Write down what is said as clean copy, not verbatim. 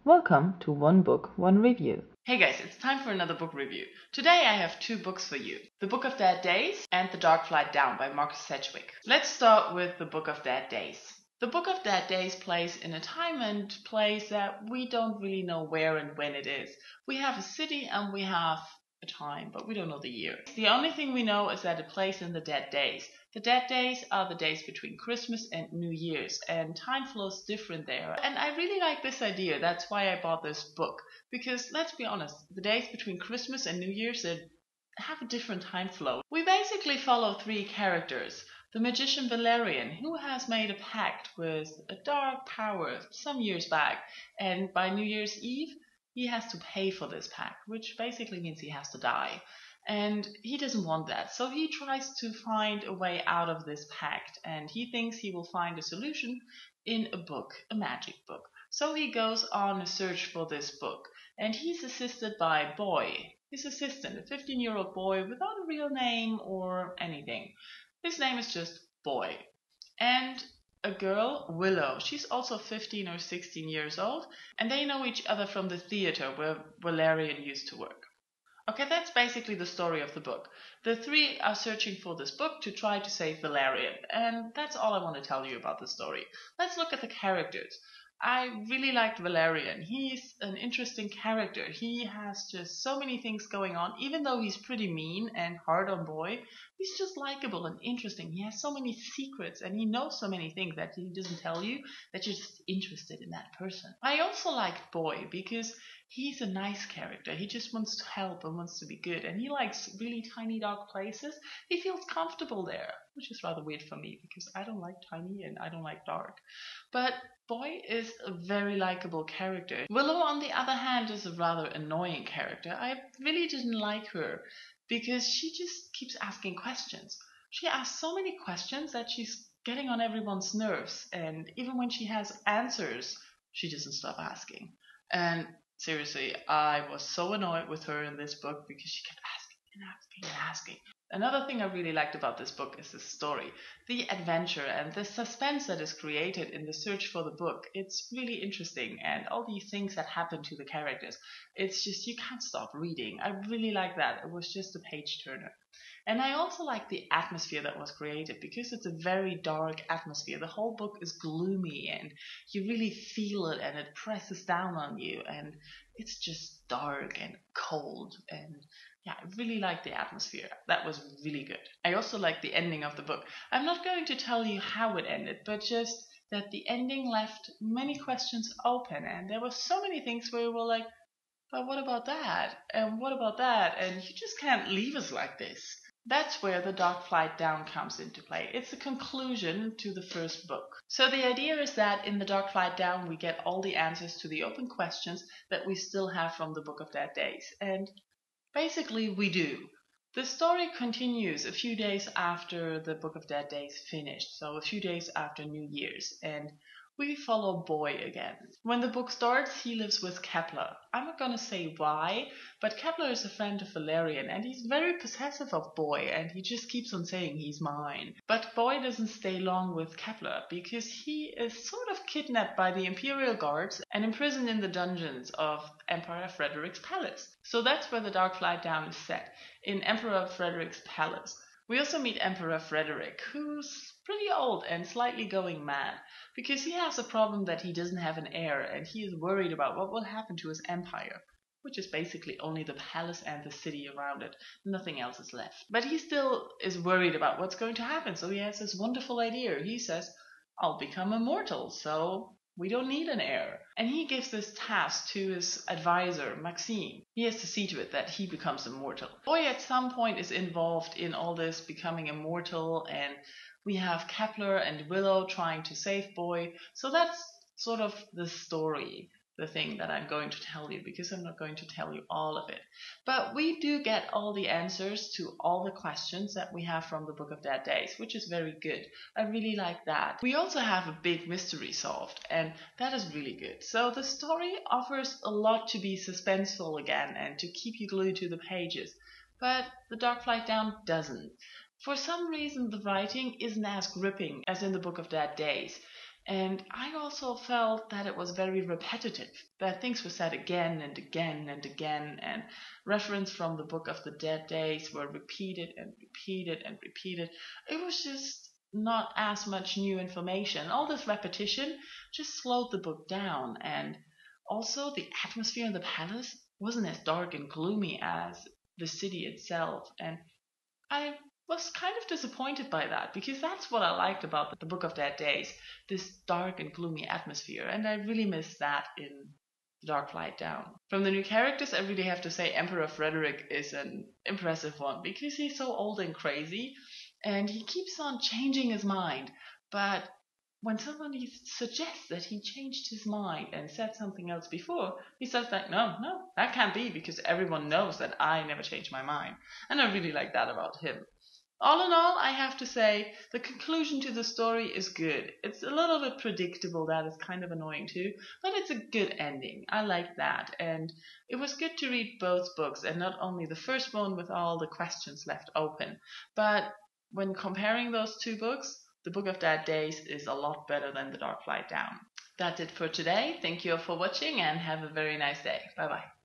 Welcome to One Book, One Review. Hey guys, it's time for another book review. Today I have two books for you. The Book of Dead Days and The Dark Flight Down by Marcus Sedgwick. Let's start with The Book of Dead Days. The Book of Dead Days plays in a time and place that we don't really know where and when it is. We have a city and we have a time, but we don't know the year. The only thing we know is that it plays in the Dead Days. The Dead Days are the days between Christmas and New Year's, and time flows different there. And I really like this idea. That's why I bought this book. Because let's be honest, the days between Christmas and New Year's have a different time flow. We basically follow three characters. The magician Valerian, who has made a pact with a dark power some years back, and by New Year's Eve, he has to pay for this pact, which basically means he has to die. And he doesn't want that, so he tries to find a way out of this pact, and he thinks he will find a solution in a book, a magic book. So he goes on a search for this book, and he's assisted by Boy, his assistant, a 15-year-old boy without a real name or anything. His name is just Boy. And a girl, Willow. She's also 15 or 16 years old, and they know each other from the theater where Valerian used to work. Okay, that's basically the story of the book. The three are searching for this book to try to save Valerian, and that's all I want to tell you about the story. Let's look at the characters. I really liked Valerian. He's an interesting character. He has just so many things going on. Even though he's pretty mean and hard on Boy, he's just likable and interesting. He has so many secrets and he knows so many things that he doesn't tell you, that you're just interested in that person. I also liked Boy because he's a nice character. He just wants to help and wants to be good. And he likes really tiny, dark places. He feels comfortable there, which is rather weird for me because I don't like tiny and I don't like dark. But Boy is a very likable character. Willow, on the other hand, is a rather annoying character. I really didn't like her because she just keeps asking questions. She asks so many questions that she's getting on everyone's nerves. And even when she has answers, she doesn't stop asking. And seriously, I was so annoyed with her in this book because she kept asking and asking and asking. Another thing I really liked about this book is the story, the adventure and the suspense that is created in the search for the book. It's really interesting, and all these things that happen to the characters. It's just, you can't stop reading. I really like that. It was just a page turner. And I also like the atmosphere that was created because it's a very dark atmosphere. The whole book is gloomy and you really feel it and it presses down on you and it's just dark and cold. And yeah, I really like the atmosphere. That was really good. I also like the ending of the book. I'm not going to tell you how it ended, but just that the ending left many questions open and there were so many things where we were like, but what about that? And what about that? And you just can't leave us like this. That's where The Dark Flight Down comes into play. It's a conclusion to the first book. So the idea is that in The Dark Flight Down we get all the answers to the open questions that we still have from the Book of Dead Days. And basically we do. The story continues a few days after the Book of Dead Days finished, so a few days after New Year's, and we follow Boy again. When the book starts, he lives with Kepler. I'm not gonna say why, but Kepler is a friend of Valerian, and he's very possessive of Boy, and he just keeps on saying he's mine. But Boy doesn't stay long with Kepler, because he is sort of kidnapped by the Imperial Guards and imprisoned in the dungeons of Emperor Frederick's palace. So that's where The Dark Flight Down is set, in Emperor Frederick's palace. We also meet Emperor Frederick, who's pretty old and slightly going mad, because he has a problem that he doesn't have an heir and he is worried about what will happen to his empire, which is basically only the palace and the city around it. Nothing else is left. But he still is worried about what's going to happen, so he has this wonderful idea. He says, I'll become immortal, so we don't need an heir. And he gives this task to his advisor, Maxime. He has to see to it that he becomes immortal. Boy at some point is involved in all this becoming immortal, and we have Kepler and Willow trying to save Boy. So that's sort of the story, the thing that I'm going to tell you, because I'm not going to tell you all of it. But we do get all the answers to all the questions that we have from the Book of Dead Days, which is very good. I really like that. We also have a big mystery solved, and that is really good. So the story offers a lot to be suspenseful again and to keep you glued to the pages. But The Dark Flight Down doesn't. For some reason, the writing isn't as gripping as in the Book of Dead Days. And I also felt that it was very repetitive, that things were said again and again and again, and reference from the Book of the Dead Days were repeated and repeated and repeated. It was just not as much new information. All this repetition just slowed the book down, and also the atmosphere in the palace wasn't as dark and gloomy as the city itself. And I was kind of disappointed by that because that's what I liked about the Book of Dead Days, this dark and gloomy atmosphere, and I really miss that in The Dark Flight Down. From the new characters, I really have to say Emperor Frederick is an impressive one because he's so old and crazy, and he keeps on changing his mind, but when somebody suggests that he changed his mind and said something else before, he says like, no, that can't be because everyone knows that I never changed my mind. And I really like that about him. All in all, I have to say the conclusion to the story is good. It's a little bit predictable, that is kind of annoying too, but it's a good ending. I like that, and it was good to read both books, and not only the first one with all the questions left open, but when comparing those two books, the Book of Dead Days is a lot better than The Dark Flight Down. That's it for today. Thank you all for watching and have a very nice day. Bye bye.